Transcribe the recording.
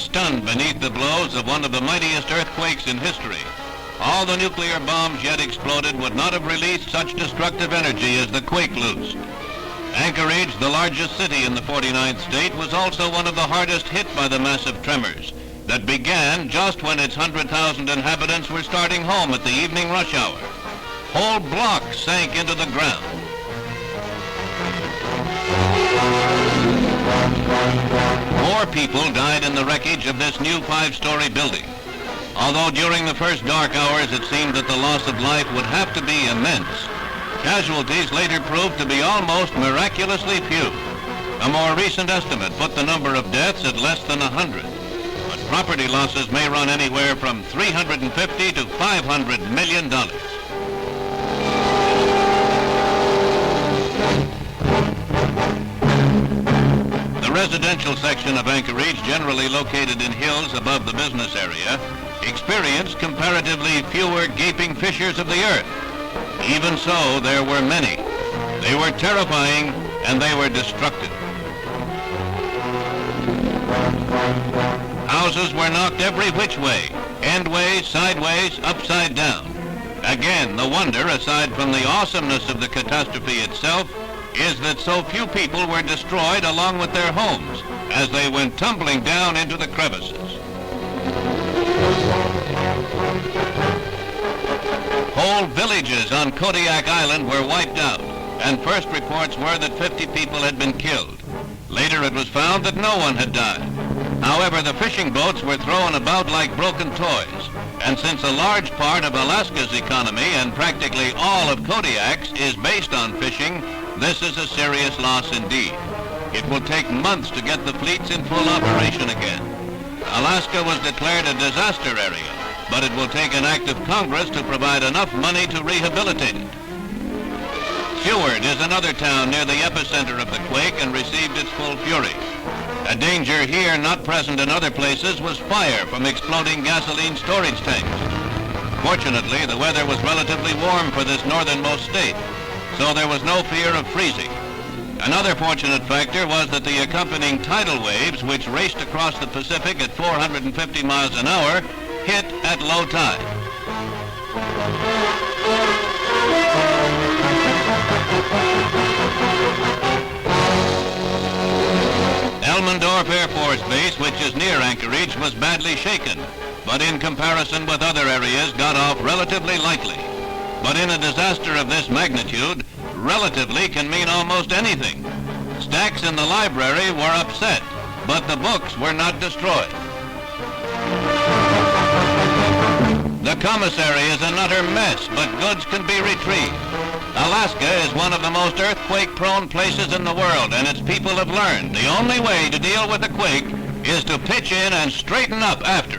stunned beneath the blows of one of the mightiest earthquakes in history. All the nuclear bombs yet exploded would not have released such destructive energy as the quake loosed. Anchorage, the largest city in the 49th state, was also one of the hardest hit by the massive tremors that began just when its 100,000 inhabitants were starting home at the evening rush hour. Whole blocks sank into the ground. More people died in the wreckage of this new 5-story building. Although during the first dark hours it seemed that the loss of life would have to be immense, casualties later proved to be almost miraculously few. A more recent estimate put the number of deaths at less than 100. But property losses may run anywhere from $350 to $500 million. The residential section of Anchorage, generally located in hills above the business area, experienced comparatively fewer gaping fissures of the earth. Even so, there were many. They were terrifying and they were destructive. Houses were knocked every which way, endways, sideways, upside down. Again, the wonder, aside from the awesomeness of the catastrophe itself, is that so few people were destroyed along with their homes as they went tumbling down into the crevices. Whole villages on Kodiak Island were wiped out, and first reports were that 50 people had been killed. Later it was found that no one had died. However, the fishing boats were thrown about like broken toys, and since a large part of Alaska's economy and practically all of Kodiak's is based on fishing, this is a serious loss indeed. It will take months to get the fleets in full operation again. Alaska was declared a disaster area, but it will take an act of Congress to provide enough money to rehabilitate it. Seward is another town near the epicenter of the quake and received its full fury. A danger here not present in other places was fire from exploding gasoline storage tanks. Fortunately, the weather was relatively warm for this northernmost state, so there was no fear of freezing. Another fortunate factor was that the accompanying tidal waves, which raced across the Pacific at 450 miles an hour, hit at low tide. Elmendorf Air Force Base, which is near Anchorage, was badly shaken, but in comparison with other areas got off relatively lightly. But in a disaster of this magnitude, relatively can mean almost anything. Stacks in the library were upset, but the books were not destroyed. The commissary is an utter mess, but goods can be retrieved. Alaska is one of the most earthquake-prone places in the world, and its people have learned the only way to deal with a quake is to pitch in and straighten up after.